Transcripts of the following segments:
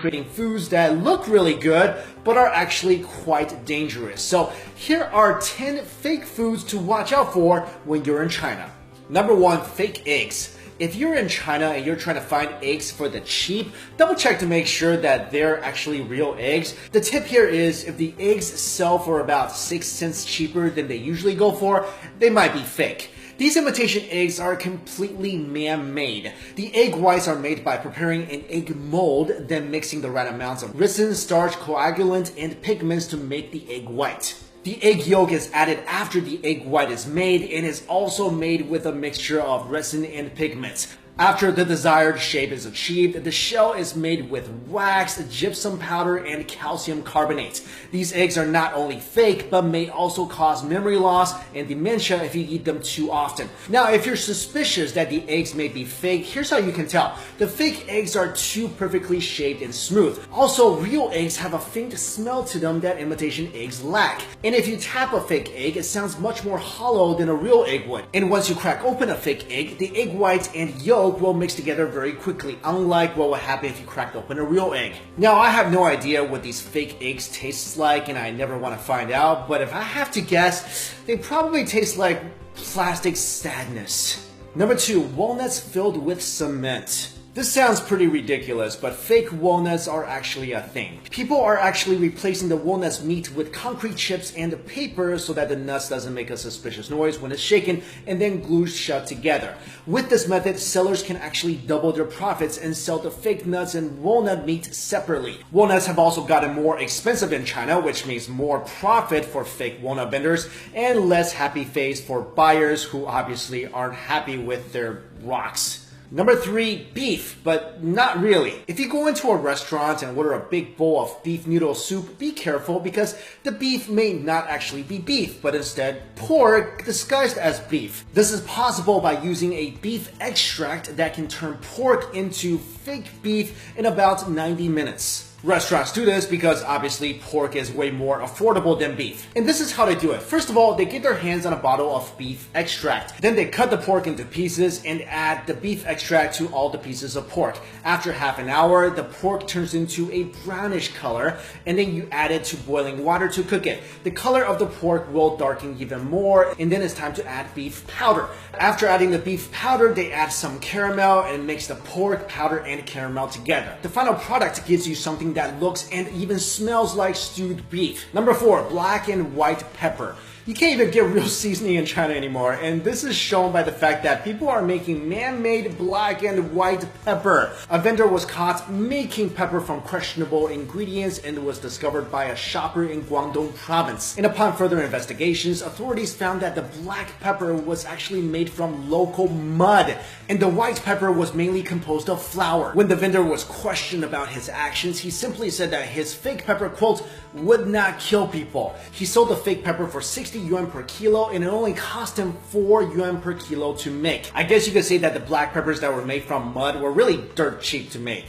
creating foods that look really good but are actually quite dangerous. So here are 10 fake foods to watch out for when you're in China. Number 1, fake eggs. If you're in China and you're trying to find eggs for the cheap, double check to make sure that they're actually real eggs. The tip here is if the eggs sell for about 6 cents cheaper than they usually go for, they might be fake. These imitation eggs are completely man-made. The egg whites are made by preparing an egg mold, then mixing the right amounts of ricin, starch, coagulant, and pigments to make the egg white. The egg yolk is added after the egg white is made and is also made with a mixture of resin and pigments. After the desired shape is achieved, the shell is made with wax, gypsum powder, and calcium carbonate. These eggs are not only fake, but may also cause memory loss and dementia if you eat them too often. Now, if you're suspicious that the eggs may be fake, here's how you can tell. The fake eggs are too perfectly shaped and smooth. Also, real eggs have a faint smell to them that imitation eggs lack. And if you tap a fake egg, it sounds much more hollow than a real egg would. And once you crack open a fake egg, the egg whites and yolk will mix together very quickly, unlike what would happen if you cracked open a real egg. Now, I have no idea what these fake eggs taste like, and I never want to find out, but if I have to guess, they probably taste like plastic sadness. Number 2, walnuts filled with cement. This sounds pretty ridiculous, but fake walnuts are actually a thing. People are actually replacing the walnut's meat with concrete chips and paper so that the nuts doesn't make a suspicious noise when it's shaken and then glued shut together. With this method, sellers can actually double their profits and sell the fake nuts and walnut meat separately. Walnuts have also gotten more expensive in China, which means more profit for fake walnut vendors and less happy face for buyers who obviously aren't happy with their rocks. Number 3, beef, but not really. If you go into a restaurant and order a big bowl of beef noodle soup, be careful because the beef may not actually be beef, but instead pork disguised as beef. This is possible by using a beef extract that can turn pork into fake beef in about 90 minutes. Restaurants do this because obviously pork is way more affordable than beef. And this is how they do it. First of all, they get their hands on a bottle of beef extract. Then they cut the pork into pieces and add the beef extract to all the pieces of pork. After half an hour, the pork turns into a brownish color, and then you add it to boiling water to cook it. The color of the pork will darken even more, and then it's time to add beef powder. After adding the beef powder, they add some caramel and mix the pork, powder, and caramel together. The final product gives you something that looks and even smells like stewed beef. Number 4, black and white pepper. You can't even get real seasoning in China anymore, and this is shown by the fact that people are making man-made black and white pepper. A vendor was caught making pepper from questionable ingredients and was discovered by a shopper in Guangdong province. And upon further investigations, authorities found that the black pepper was actually made from local mud, and the white pepper was mainly composed of flour. When the vendor was questioned about his actions, he simply said that his fake pepper, quote, would not kill people. He sold the fake pepper for 60 yuan per kilo, and it only cost him 4 yuan per kilo to make. I guess you could say that the black peppers that were made from mud were really dirt cheap to make.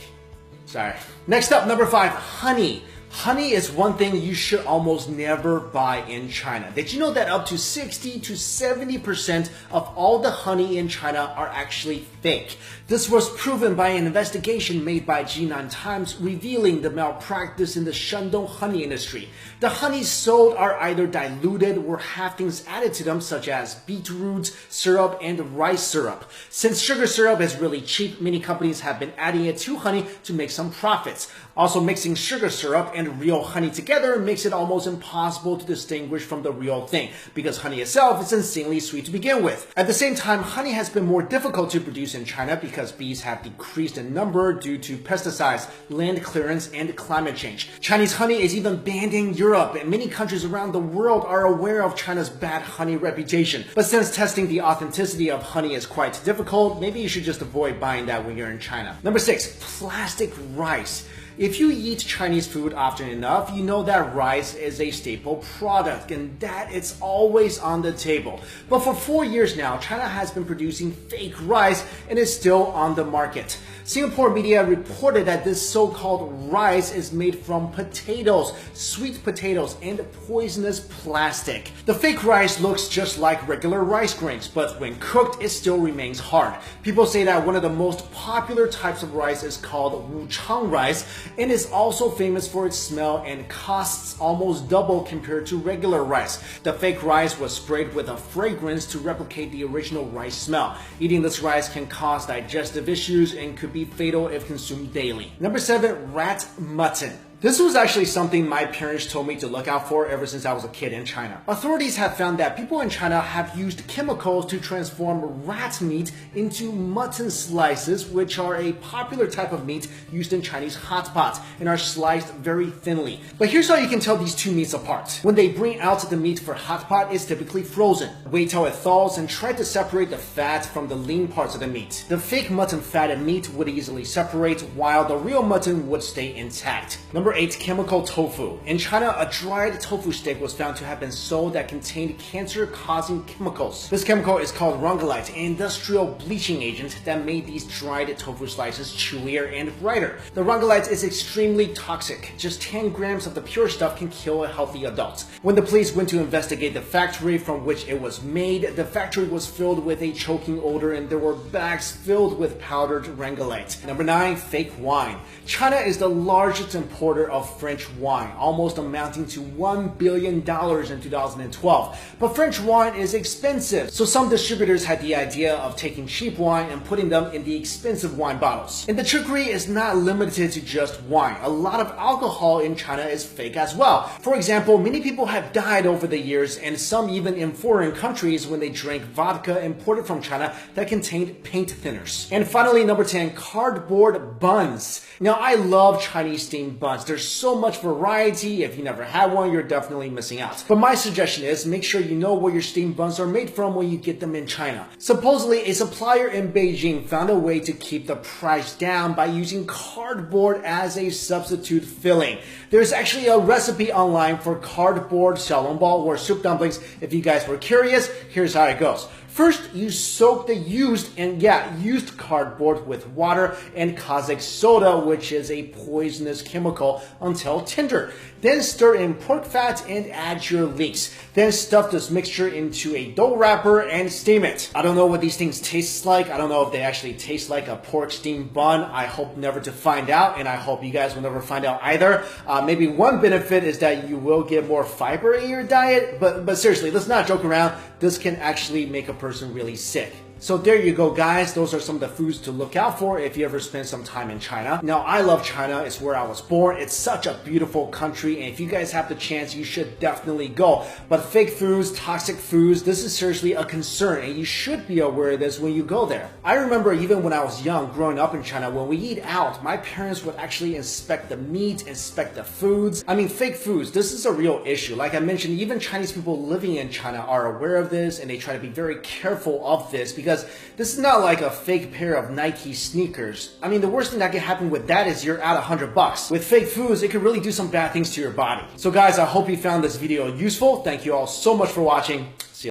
Sorry. Next up, number 5, honey. Honey is one thing you should almost never buy in China. Did you know that up to 60 to 70% of all the honey in China are actually fake? This was proven by an investigation made by Jinan Times revealing the malpractice in the Shandong honey industry. The honeys sold are either diluted or have things added to them such as beetroot syrup and rice syrup. Since sugar syrup is really cheap, many companies have been adding it to honey to make some profits. Also, mixing sugar syrup and real honey together makes it almost impossible to distinguish from the real thing because honey itself is insanely sweet to begin with. At the same time, honey has been more difficult to produce in China because bees have decreased in number due to pesticides, land clearance, and climate change. Chinese honey is even banned in Europe, and many countries around the world are aware of China's bad honey reputation. But since testing the authenticity of honey is quite difficult, maybe you should just avoid buying that when you're in China. Number 6, plastic rice. If you eat Chinese food often enough, you know that rice is a staple product and that it's always on the table. But for 4 years now, China has been producing fake rice and is still on the market. Singapore media reported that this so-called rice is made from potatoes, sweet potatoes, and poisonous plastic. The fake rice looks just like regular rice grains, but when cooked, it still remains hard. People say that one of the most popular types of rice is called wuchang rice and is also famous for its smell and costs almost double compared to regular rice. The fake rice was sprayed with a fragrance to replicate the original rice smell. Eating this rice can cause digestive issues and could be fatal if consumed daily. Number 7, rat mutton. This was actually something my parents told me to look out for ever since I was a kid in China. Authorities have found that people in China have used chemicals to transform rat meat into mutton slices, which are a popular type of meat used in Chinese hot pot and are sliced very thinly. But here's how you can tell these two meats apart. When they bring out the meat for hot pot, it's typically frozen. Wait till it thaws and try to separate the fat from the lean parts of the meat. The fake mutton fat and meat would easily separate, while the real mutton would stay intact. Number 8, chemical tofu. In China, a dried tofu stick was found to have been sold that contained cancer-causing chemicals. This chemical is called rongolite, an industrial bleaching agent that made these dried tofu slices chewier and brighter. The rongolite is extremely toxic. Just 10 grams of the pure stuff can kill a healthy adult. When the police went to investigate the factory from which it was made, the factory was filled with a choking odor and there were bags filled with powdered rongolite. Number 9, fake wine. China is the largest importer of French wine, almost amounting to $1 billion in 2012. But French wine is expensive, so some distributors had the idea of taking cheap wine and putting them in the expensive wine bottles. And the trickery is not limited to just wine. A lot of alcohol in China is fake as well. For example, many people have died over the years, and some even in foreign countries when they drank vodka imported from China that contained paint thinners. And finally, number 10, cardboard buns. Now, I love Chinese steamed buns. There's so much variety. If you never had one, you're definitely missing out. But my suggestion is make sure you know where your steamed buns are made from when you get them in China. Supposedly, a supplier in Beijing found a way to keep the price down by using cardboard as a substitute filling. There's actually a recipe online for cardboard xiaolongbao or soup dumplings. If you guys were curious, here's how it goes. First, you soak the used cardboard with water and caustic soda, which is a poisonous chemical, until tender. Then stir in pork fat and add your leeks. Then stuff this mixture into a dough wrapper and steam it. I don't know what these things taste like. I don't know if they actually taste like a pork steamed bun. I hope never to find out, and I hope you guys will never find out either. Maybe one benefit is that you will get more fiber in your diet, but seriously, let's not joke around. This can actually make a person really sick. So there you go, guys. Those are some of the foods to look out for if you ever spend some time in China. Now, I love China. It's where I was born. It's such a beautiful country, and if you guys have the chance, you should definitely go. But fake foods, toxic foods, this is seriously a concern, and you should be aware of this when you go there. I remember even when I was young, growing up in China, when we eat out, my parents would actually inspect the meat, inspect the foods. I mean, fake foods, this is a real issue. Like I mentioned, even Chinese people living in China are aware of this, and they try to be very careful of this because this is not like a fake pair of Nike sneakers. I mean, the worst thing that can happen with that is you're out $100. With fake foods, it could really do some bad things to your body. So guys, I hope you found this video useful. Thank you all so much for watching.